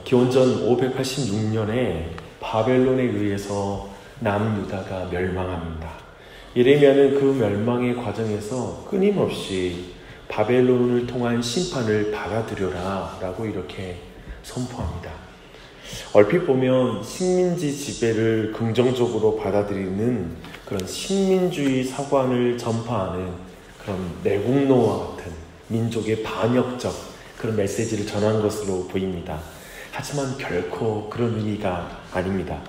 기원전 586년에 바벨론에 의해서 남유다가 멸망합니다. 예레미야는 그 멸망의 과정에서 끊임없이 바벨론을 통한 심판을 받아들여라 라고 이렇게 선포합니다. 얼핏 보면 식민지 지배를 긍정적으로 받아들이는 그런 식민주의 사관을 전파하는 그런 내국노와 같은 민족의 반역적 그런 메시지를 전한 것으로 보입니다. 하지만 결코 그런 의미가 아닙니다.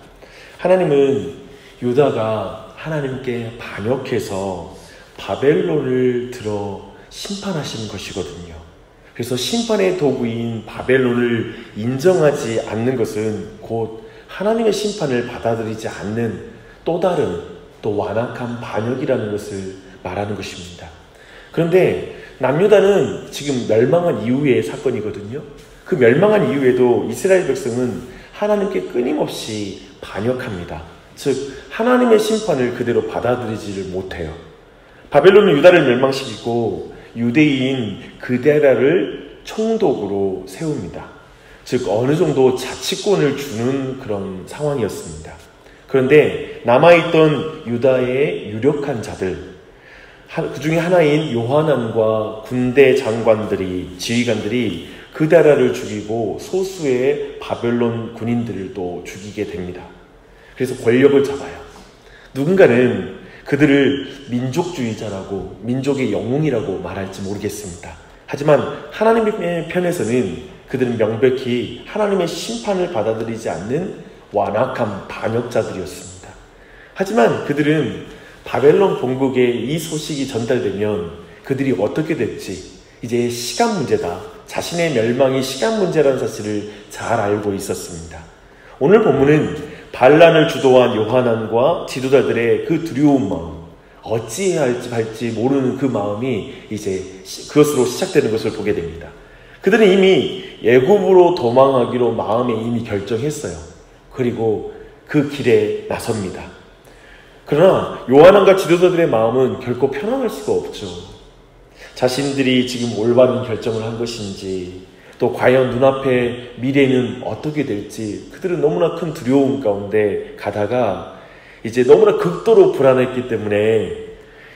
하나님은 유다가 하나님께 반역해서 바벨론을 들어 심판하시는 것이거든요. 그래서 심판의 도구인 바벨론을 인정하지 않는 것은 곧 하나님의 심판을 받아들이지 않는 또 다른 또 완악한 반역이라는 것을 말하는 것입니다. 그런데 남유다는 지금 멸망한 이후의 사건이거든요. 그 멸망한 이후에도 이스라엘 백성은 하나님께 끊임없이 반역합니다. 즉 하나님의 심판을 그대로 받아들이지를 못해요. 바벨론은 유다를 멸망시키고 유대인 그데라를 총독으로 세웁니다. 즉 어느 정도 자치권을 주는 그런 상황이었습니다. 그런데 남아있던 유다의 유력한 자들, 그 중에 하나인 요하난과 군대 장관들이, 지휘관들이 그데라를 죽이고 소수의 바벨론 군인들을 또 죽이게 됩니다. 그래서 권력을 잡아요. 누군가는 그들을 민족주의자라고, 민족의 영웅이라고 말할지 모르겠습니다. 하지만 하나님의 편에서는 그들은 명백히 하나님의 심판을 받아들이지 않는 완악한 반역자들이었습니다. 하지만 그들은 바벨론 본국에 이 소식이 전달되면 그들이 어떻게 될지 이제 시간 문제다, 자신의 멸망이 시간 문제라는 사실을 잘 알고 있었습니다. 오늘 본문은 반란을 주도한 요하난과 지도자들의 그 두려운 마음, 어찌해야 할지 모르는 그 마음이 이제 그것으로 시작되는 것을 보게 됩니다. 그들은 이미 애굽으로 도망하기로 마음에 이미 결정했어요. 그리고 그 길에 나섭니다. 그러나 요하난과 지도자들의 마음은 결코 편안할 수가 없죠. 자신들이 지금 올바른 결정을 한 것인지, 또 과연 눈앞의 미래는 어떻게 될지 그들은 너무나 큰 두려움 가운데 가다가 이제 너무나 극도로 불안했기 때문에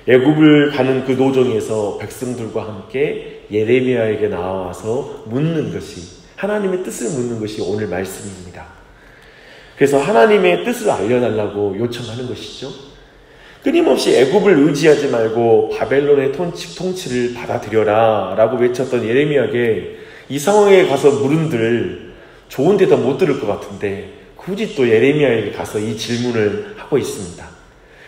애굽을 가는 그 노정에서 백성들과 함께 예레미야에게 나와서 묻는 것이, 하나님의 뜻을 묻는 것이 오늘 말씀입니다. 그래서 하나님의 뜻을 알려달라고 요청하는 것이죠. 끊임없이 애굽을 의지하지 말고 바벨론의 통치를 받아들여라 라고 외쳤던 예레미야에게 이 상황에 가서 물은들 좋은 대답 못 들을 것 같은데 굳이 또 예레미야에게 가서 이 질문을 하고 있습니다.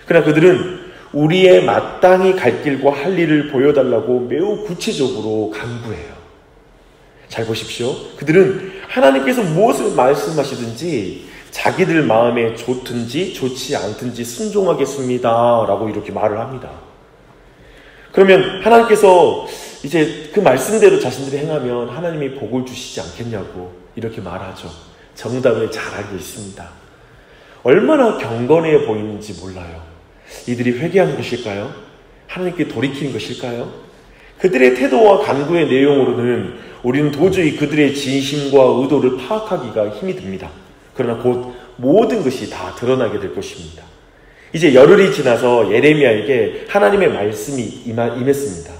그러나 그들은 우리의 마땅히 갈 길과 할 일을 보여달라고 매우 구체적으로 간구해요. 잘 보십시오. 그들은 하나님께서 무엇을 말씀하시든지 자기들 마음에 좋든지 좋지 않든지 순종하겠습니다 라고 이렇게 말을 합니다. 그러면 하나님께서 이제 그 말씀대로 자신들이 행하면 하나님이 복을 주시지 않겠냐고 이렇게 말하죠. 정답을 잘 알고 있습니다. 얼마나 경건해 보이는지 몰라요. 이들이 회개한 것일까요? 하나님께 돌이킨 것일까요? 그들의 태도와 간구의 내용으로는 우리는 도저히 그들의 진심과 의도를 파악하기가 힘이 듭니다. 그러나 곧 모든 것이 다 드러나게 될 것입니다. 이제 열흘이 지나서 예레미야에게 하나님의 말씀이 임했습니다.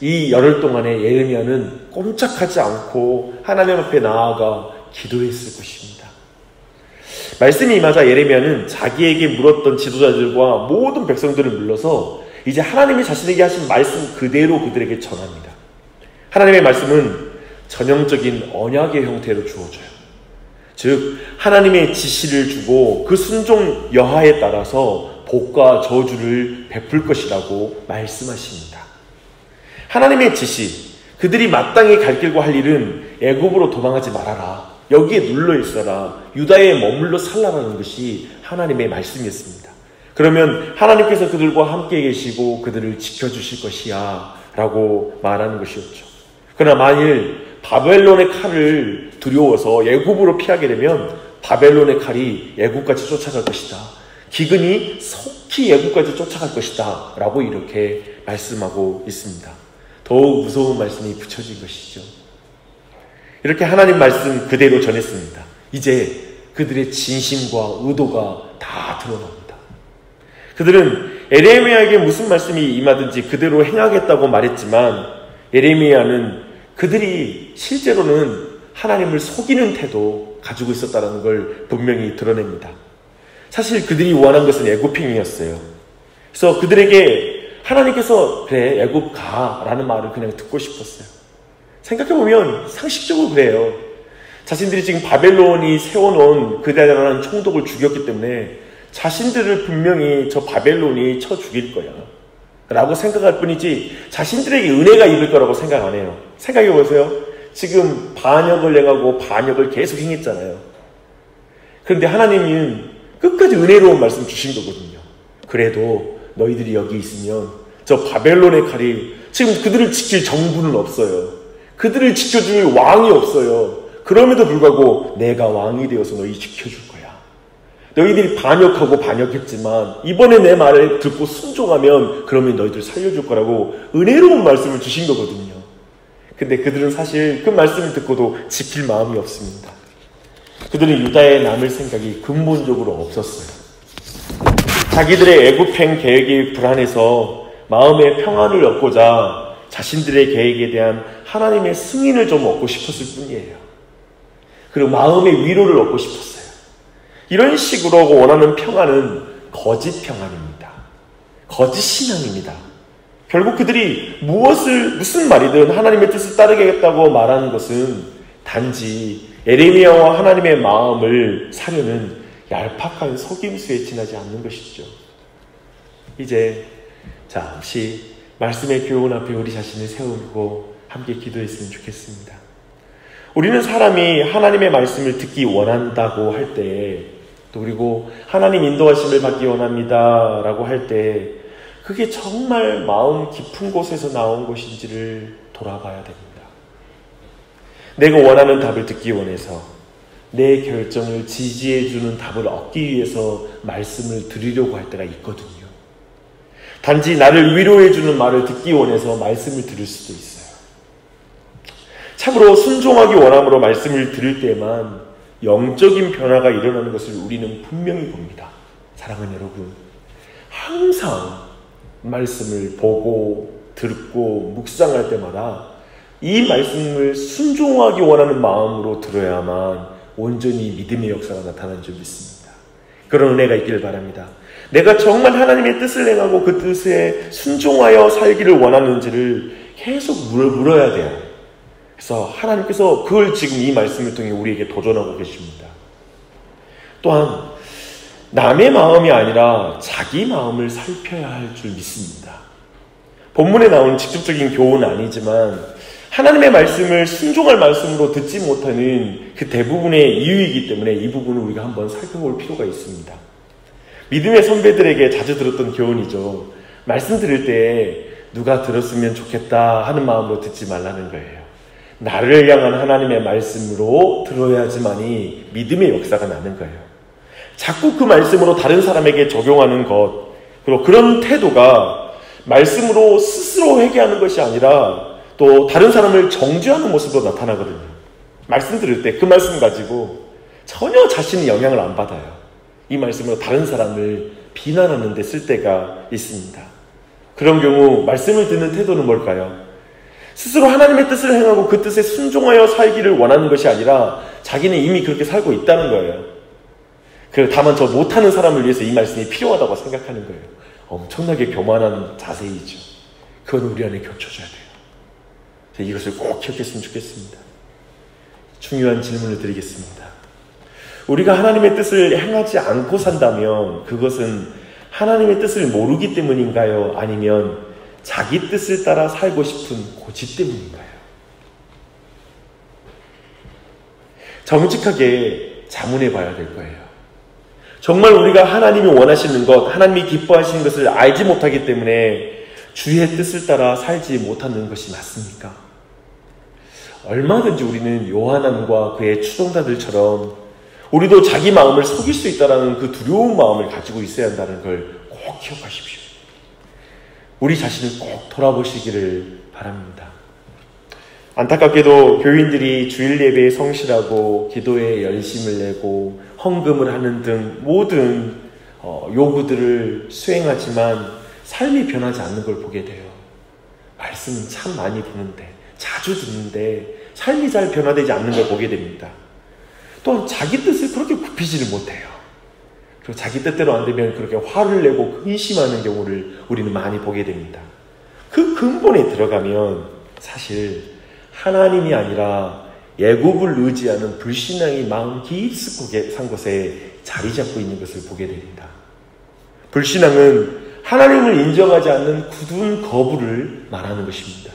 이 열흘 동안에 예레미야는 꼼짝하지 않고 하나님 앞에 나아가 기도했을 것입니다. 말씀이 임하자 예레미야는 자기에게 물었던 지도자들과 모든 백성들을 불러서 이제 하나님이 자신에게 하신 말씀 그대로 그들에게 전합니다. 하나님의 말씀은 전형적인 언약의 형태로 주어져요. 즉 하나님의 지시를 주고 그 순종 여하에 따라서 복과 저주를 베풀 것이라고 말씀하십니다. 하나님의 지시, 그들이 마땅히 갈 길과 할 일은 애굽으로 도망하지 말아라, 여기에 눌러 있어라, 유다에 머물러 살라라는 것이 하나님의 말씀이었습니다. 그러면 하나님께서 그들과 함께 계시고 그들을 지켜주실 것이야 라고 말하는 것이었죠. 그러나 만일 바벨론의 칼을 두려워서 애굽으로 피하게 되면 바벨론의 칼이 애굽까지 쫓아갈 것이다, 기근이 속히 애굽까지 쫓아갈 것이다 라고 이렇게 말씀하고 있습니다. 더욱 무서운 말씀이 붙여진 것이죠. 이렇게 하나님 말씀 그대로 전했습니다. 이제 그들의 진심과 의도가 다 드러납니다. 그들은 에레미야에게 무슨 말씀이 임하든지 그대로 행하겠다고 말했지만 에레미야는 그들이 실제로는 하나님을 속이는 태도 가지고 있었다는 걸 분명히 드러냅니다. 사실 그들이 원한 것은 애굽행이었어요. 그래서 그들에게 하나님께서 그래 애굽 가라는 말을 그냥 듣고 싶었어요. 생각해보면 상식적으로 그래요. 자신들이 지금 바벨론이 세워놓은 그 대단한 총독을 죽였기 때문에 자신들을 분명히 저 바벨론이 쳐 죽일 거야 라고 생각할 뿐이지 자신들에게 은혜가 입을 거라고 생각 안 해요. 생각해보세요. 지금 반역을 행하고 반역을 계속 행했잖아요. 그런데 하나님은 끝까지 은혜로운 말씀 주신 거거든요. 그래도 너희들이 여기 있으면 저 바벨론의 칼이 지금 그들을 지킬 정부는 없어요. 그들을 지켜줄 왕이 없어요. 그럼에도 불구하고 내가 왕이 되어서 너희 지켜줄 거야. 너희들이 반역하고 반역했지만 이번에 내 말을 듣고 순종하면 그러면 너희들 살려줄 거라고 은혜로운 말씀을 주신 거거든요. 근데 그들은 사실 그 말씀을 듣고도 지킬 마음이 없습니다. 그들은 유다에 남을 생각이 근본적으로 없었어요. 자기들의 애굽행 계획이 불안해서 마음의 평안을 얻고자 자신들의 계획에 대한 하나님의 승인을 좀 얻고 싶었을 뿐이에요. 그리고 마음의 위로를 얻고 싶었어요. 이런 식으로 원하는 평안은 거짓 평안입니다. 거짓 신앙입니다. 결국 그들이 무슨 말이든 하나님의 뜻을 따르겠다고 말하는 것은 단지 에레미야와 하나님의 마음을 사려는 얄팍한 속임수에 지나지 않는 것이죠. 이제 잠시 말씀의 교훈 앞에 우리 자신을 세우고 함께 기도했으면 좋겠습니다. 우리는 사람이 하나님의 말씀을 듣기 원한다고 할 때, 또 그리고 하나님 인도하심을 받기 원합니다 라고 할 때 그게 정말 마음 깊은 곳에서 나온 것인지를 돌아봐야 됩니다. 내가 원하는 답을 듣기 원해서 내 결정을 지지해주는 답을 얻기 위해서 말씀을 들으려고 할 때가 있거든요. 단지 나를 위로해주는 말을 듣기 원해서 말씀을 들을 수도 있어요. 참으로 순종하기 원함으로 말씀을 들을 때만 영적인 변화가 일어나는 것을 우리는 분명히 봅니다. 사랑하는 여러분, 항상 말씀을 보고 듣고 묵상할 때마다 이 말씀을 순종하기 원하는 마음으로 들어야만 온전히 믿음의 역사가 나타나는 줄 믿습니다. 그런 은혜가 있기를 바랍니다. 내가 정말 하나님의 뜻을 행하고 그 뜻에 순종하여 살기를 원하는지를 계속 물어야 돼요. 그래서 하나님께서 그걸 지금 이 말씀을 통해 우리에게 도전하고 계십니다. 또한 남의 마음이 아니라 자기 마음을 살펴야 할 줄 믿습니다. 본문에 나온 직접적인 교훈은 아니지만 하나님의 말씀을 순종할 말씀으로 듣지 못하는 그 대부분의 이유이기 때문에 이 부분을 우리가 한번 살펴볼 필요가 있습니다. 믿음의 선배들에게 자주 들었던 교훈이죠. 말씀 들을 때 누가 들었으면 좋겠다 하는 마음으로 듣지 말라는 거예요. 나를 향한 하나님의 말씀으로 들어야지만이 믿음의 역사가 나는 거예요. 자꾸 그 말씀으로 다른 사람에게 적용하는 것, 그리고 그런 태도가 말씀으로 스스로 회개하는 것이 아니라 또 다른 사람을 정죄하는 모습으로 나타나거든요. 말씀 들을 때 그 말씀 가지고 전혀 자신이 영향을 안 받아요. 이 말씀으로 다른 사람을 비난하는 데 쓸 때가 있습니다. 그런 경우 말씀을 듣는 태도는 뭘까요? 스스로 하나님의 뜻을 행하고 그 뜻에 순종하여 살기를 원하는 것이 아니라 자기는 이미 그렇게 살고 있다는 거예요. 다만 저 못하는 사람을 위해서 이 말씀이 필요하다고 생각하는 거예요. 엄청나게 교만한 자세이죠. 그건 우리 안에 겹쳐져야 돼요. 이것을 꼭 기억했으면 좋겠습니다. 중요한 질문을 드리겠습니다. 우리가 하나님의 뜻을 행하지 않고 산다면 그것은 하나님의 뜻을 모르기 때문인가요? 아니면 자기 뜻을 따라 살고 싶은 고집 때문인가요? 정직하게 자문해 봐야 될 거예요. 정말 우리가 하나님이 원하시는 것, 하나님이 기뻐하시는 것을 알지 못하기 때문에 주의 뜻을 따라 살지 못하는 것이 맞습니까? 얼마든지 우리는 요한왕과 그의 추종자들처럼 우리도 자기 마음을 속일 수 있다는 그 두려운 마음을 가지고 있어야 한다는 걸 꼭 기억하십시오. 우리 자신을 꼭 돌아보시기를 바랍니다. 안타깝게도 교인들이 주일 예배에 성실하고 기도에 열심을 내고 헌금을 하는 등 모든 요구들을 수행하지만 삶이 변하지 않는 걸 보게 돼요. 말씀은 참 많이 듣는데, 자주 듣는데 삶이 잘 변화되지 않는 걸 보게 됩니다. 또한 자기 뜻을 그렇게 굽히지를 못해요. 그리고 자기 뜻대로 안 되면 그렇게 화를 내고 근심하는 경우를 우리는 많이 보게 됩니다. 그 근본에 들어가면 사실 하나님이 아니라 애굽을 의지하는 불신앙이 마음 깊숙하게 산 곳에 자리 잡고 있는 것을 보게 됩니다. 불신앙은 하나님을 인정하지 않는 굳은 거부를 말하는 것입니다.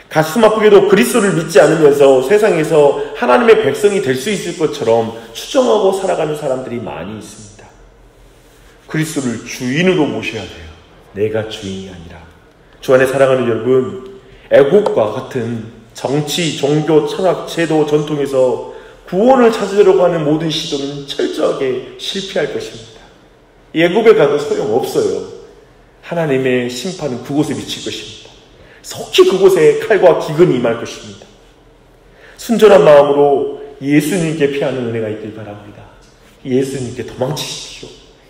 가슴 아프게도 그리스도를 믿지 않으면서 세상에서 하나님의 백성이 될 수 있을 것처럼 추정하고 살아가는 사람들이 많이 있습니다. 그리스도를 주인으로 모셔야 돼요. 내가 주인이 아니라. 주 안에 사랑하는 여러분, 애국과 같은 정치, 종교, 철학, 제도, 전통에서 구원을 찾으려고 하는 모든 시도는 철저하게 실패할 것입니다. 애국에 가도 소용없어요. 하나님의 심판은 그곳에 미칠 것입니다. 속히 그곳에 칼과 기근이 임할 것입니다. 순전한 마음으로 예수님께 피하는 은혜가 있길 바랍니다. 예수님께 도망치십시오.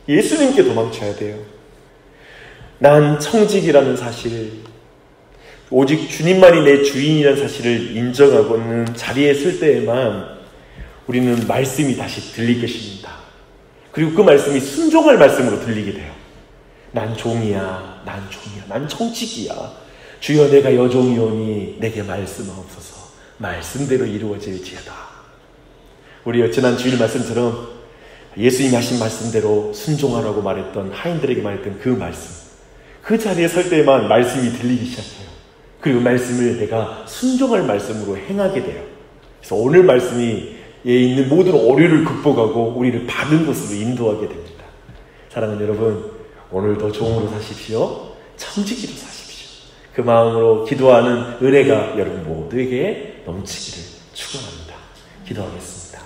예수님께 도망쳐야 돼요. 난 청직이라는 사실, 오직 주님만이 내 주인이라는 사실을 인정하고는 자리에 설 때에만 우리는 말씀이 다시 들릴 것입니다. 그리고 그 말씀이 순종할 말씀으로 들리게 돼요. 난 종이야, 난 청직이야. 주여 내가 여종이오니 내게 말씀하옵소서. 말씀대로 이루어질지어다. 우리 지난 주일 말씀처럼 예수님이 하신 말씀대로 순종하라고 말했던, 하인들에게 말했던 그 말씀, 그 자리에 설 때만 말씀이 들리기 시작해요. 그리고 말씀을 내가 순종할 말씀으로 행하게 돼요. 그래서 오늘 말씀이 있는 모든 오류를 극복하고 우리를 바른 곳으로 인도하게 됩니다. 사랑하는 여러분, 오늘도 종으로 사십시오. 청지기로 사십시오. 그 마음으로 기도하는 은혜가 여러분 모두에게 넘치기를 축원합니다. 기도하겠습니다.